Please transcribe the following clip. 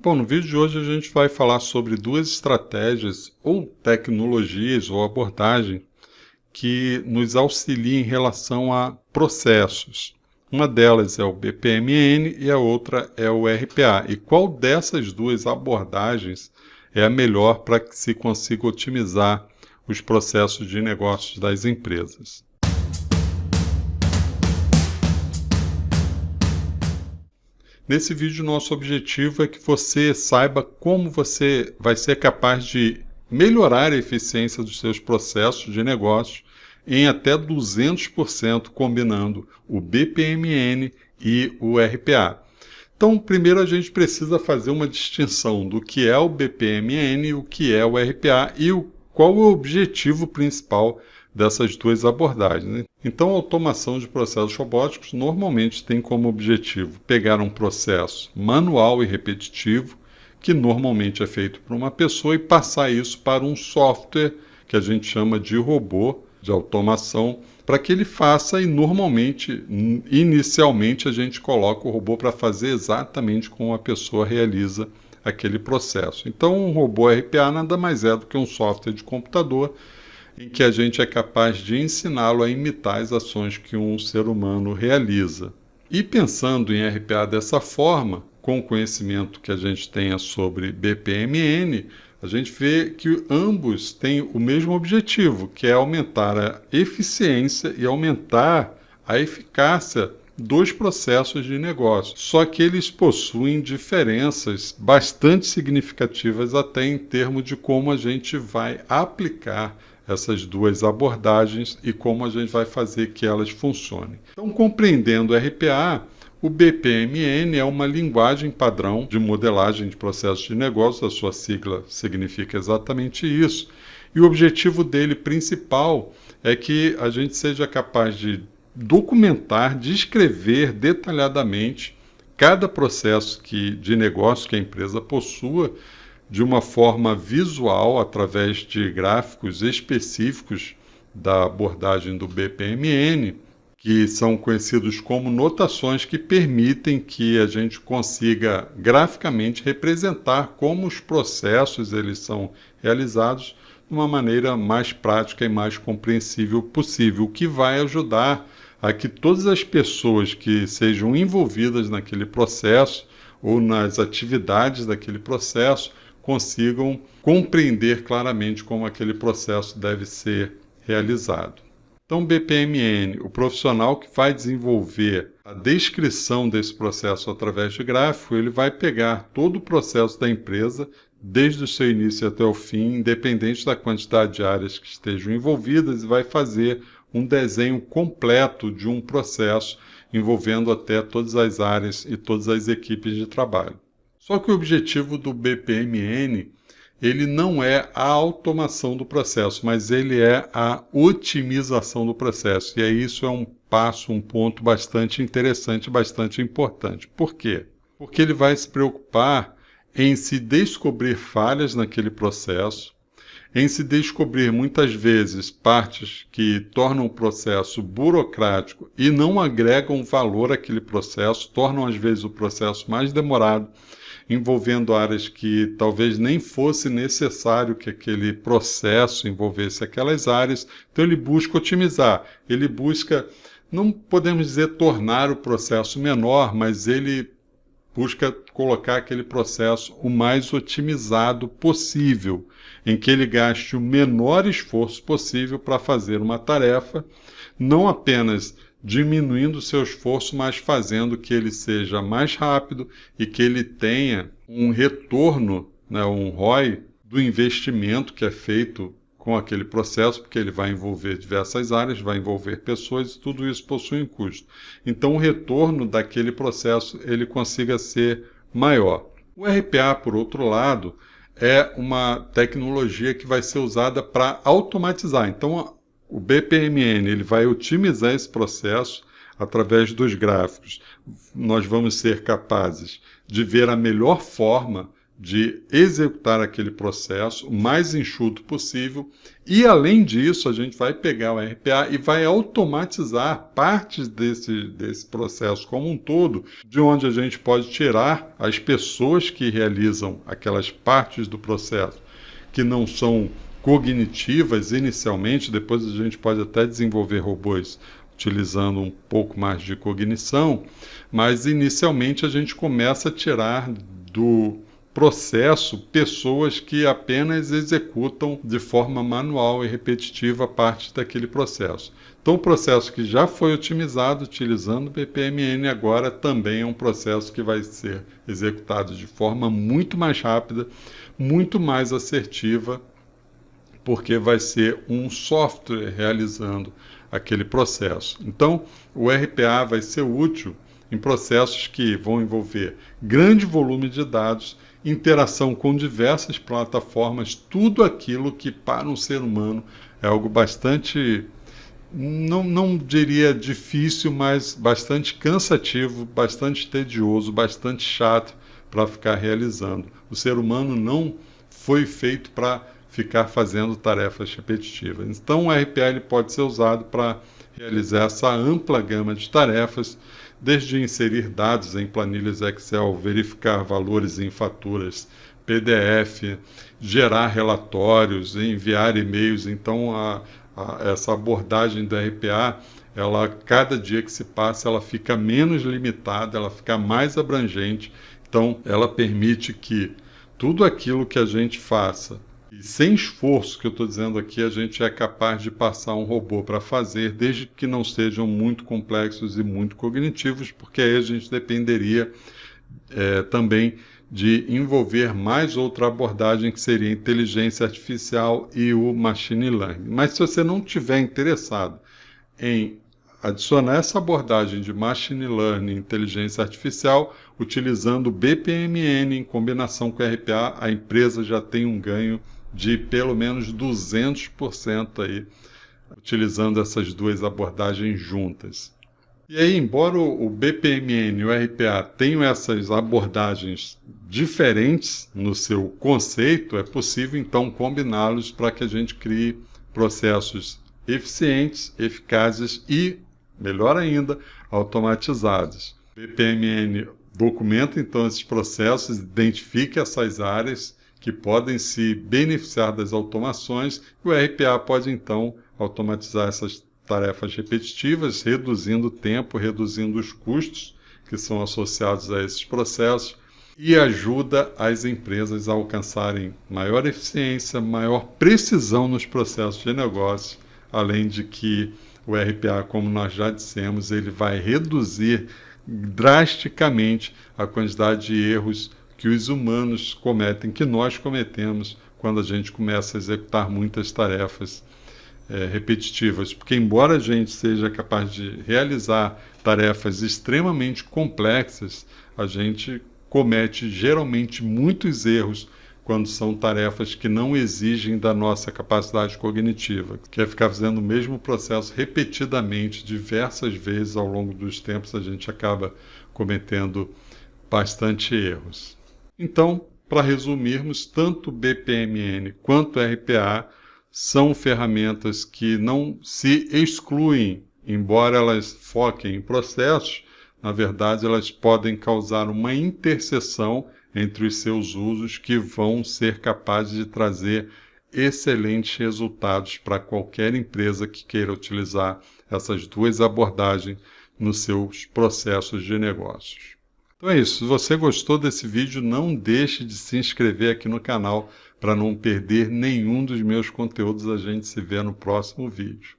Bom, no vídeo de hoje a gente vai falar sobre duas estratégias ou tecnologias ou abordagem que nos auxiliam em relação a processos. Uma delas é o BPMN e a outra é o RPA. E qual dessas duas abordagens é a melhor para que se consiga otimizar os processos de negócios das empresas? Nesse vídeo, nosso objetivo é que você saiba como você vai ser capaz de melhorar a eficiência dos seus processos de negócio em até 200% combinando o BPMN e o RPA. Então, primeiro a gente precisa fazer uma distinção do que é o BPMN, o que é o RPA e qual é o objetivo principal dessas duas abordagens. Então, a automação de processos robóticos normalmente tem como objetivo pegar um processo manual e repetitivo, que normalmente é feito por uma pessoa, e passar isso para um software que a gente chama de robô de automação, para que ele faça, e normalmente, inicialmente, a gente coloca o robô para fazer exatamente como a pessoa realiza aquele processo. Então, um robô RPA nada mais é do que um software de computador em que a gente é capaz de ensiná-lo a imitar as ações que um ser humano realiza. E pensando em RPA dessa forma, com o conhecimento que a gente tenha sobre BPMN, a gente vê que ambos têm o mesmo objetivo, que é aumentar a eficiência e aumentar a eficácia dos processos de negócio. Só que eles possuem diferenças bastante significativas até em termos de como a gente vai aplicar essas duas abordagens e como a gente vai fazer que elas funcionem. Então, compreendendo o RPA, o BPMN é uma linguagem padrão de modelagem de processos de negócio, a sua sigla significa exatamente isso, e o objetivo dele principal é que a gente seja capaz de documentar, descrever detalhadamente cada processo de negócio que a empresa possua, de uma forma visual, através de gráficos específicos da abordagem do BPMN, que são conhecidos como notações que permitem que a gente consiga graficamente representar como os processos eles são realizados de uma maneira mais prática e mais compreensível possível, o que vai ajudar a que todas as pessoas que sejam envolvidas naquele processo ou nas atividades daquele processo consigam compreender claramente como aquele processo deve ser realizado. Então, BPMN, o profissional que vai desenvolver a descrição desse processo através de gráfico, ele vai pegar todo o processo da empresa, desde o seu início até o fim, independente da quantidade de áreas que estejam envolvidas, e vai fazer um desenho completo de um processo envolvendo até todas as áreas e todas as equipes de trabalho. Só que o objetivo do BPMN, ele não é a automação do processo, mas ele é a otimização do processo. E aí isso é um ponto bastante interessante, bastante importante. Por quê? Porque ele vai se preocupar em se descobrir falhas naquele processo, em se descobrir muitas vezes partes que tornam o processo burocrático e não agregam valor àquele processo, tornam às vezes o processo mais demorado, envolvendo áreas que talvez nem fosse necessário que aquele processo envolvesse aquelas áreas. Então ele busca otimizar, ele busca, não podemos dizer tornar o processo menor, mas ele busca colocar aquele processo o mais otimizado possível, em que ele gaste o menor esforço possível para fazer uma tarefa, não apenas diminuindo o seu esforço, mas fazendo que ele seja mais rápido e que ele tenha um retorno, um ROI, do investimento que é feito com aquele processo, porque ele vai envolver diversas áreas, vai envolver pessoas, e tudo isso possui um custo. Então, o retorno daquele processo ele consiga ser maior. O RPA, por outro lado, é uma tecnologia que vai ser usada para automatizar. Então, o BPMN ele vai otimizar esse processo através dos gráficos. Nós vamos ser capazes de ver a melhor forma de executar aquele processo o mais enxuto possível e, além disso, a gente vai pegar o RPA e vai automatizar partes desse processo como um todo, de onde a gente pode tirar as pessoas que realizam aquelas partes do processo que não são cognitivas inicialmente, depois a gente pode até desenvolver robôs utilizando um pouco mais de cognição, mas inicialmente a gente começa a tirar do processo pessoas que apenas executam de forma manual e repetitiva parte daquele processo. Então, o processo que já foi otimizado utilizando o BPMN agora também é um processo que vai ser executado de forma muito mais rápida, muito mais assertiva, porque vai ser um software realizando aquele processo. Então, o RPA vai ser útil em processos que vão envolver grande volume de dados, interação com diversas plataformas, tudo aquilo que para um ser humano é algo bastante, não diria difícil, mas bastante cansativo, bastante tedioso, bastante chato para ficar realizando. O ser humano não foi feito para ficar fazendo tarefas repetitivas. Então, o RPA ele pode ser usado para realizar essa ampla gama de tarefas, desde inserir dados em planilhas Excel, verificar valores em faturas PDF, gerar relatórios, enviar e-mails. Então, essa abordagem do RPA, ela, cada dia que se passa, ela fica menos limitada, ela fica mais abrangente. Então, ela permite que tudo aquilo que a gente faça, e sem esforço, que eu estou dizendo aqui, a gente é capaz de passar um robô para fazer, desde que não sejam muito complexos e muito cognitivos, porque aí a gente dependeria também de envolver mais outra abordagem, que seria a inteligência artificial e o machine learning. Mas se você não estiver interessado em adicionar essa abordagem de machine learning e inteligência artificial, utilizando o BPMN em combinação com o RPA, a empresa já tem um ganho de pelo menos 200% aí, utilizando essas duas abordagens juntas. E aí, embora o BPMN e o RPA tenham essas abordagens diferentes no seu conceito, é possível então combiná-los para que a gente crie processos eficientes, eficazes e, melhor ainda, automatizados. O BPMN documenta então esses processos, identifica essas áreas que podem se beneficiar das automações, e o RPA pode então automatizar essas tarefas repetitivas, reduzindo o tempo, reduzindo os custos que são associados a esses processos, e ajuda as empresas a alcançarem maior eficiência, maior precisão nos processos de negócio, além de que o RPA, como nós já dissemos, ele vai reduzir drasticamente a quantidade de erros que os humanos cometem, que nós cometemos quando a gente começa a executar muitas tarefas repetitivas. Porque embora a gente seja capaz de realizar tarefas extremamente complexas, a gente comete geralmente muitos erros quando são tarefas que não exigem da nossa capacidade cognitiva, que é ficar fazendo o mesmo processo repetidamente, diversas vezes ao longo dos tempos, a gente acaba cometendo bastante erros. Então, para resumirmos, tanto o BPMN quanto o RPA são ferramentas que não se excluem, embora elas foquem em processos, na verdade elas podem causar uma interseção entre os seus usos que vão ser capazes de trazer excelentes resultados para qualquer empresa que queira utilizar essas duas abordagens nos seus processos de negócios. Então é isso, se você gostou desse vídeo, não deixe de se inscrever aqui no canal para não perder nenhum dos meus conteúdos. A gente se vê no próximo vídeo.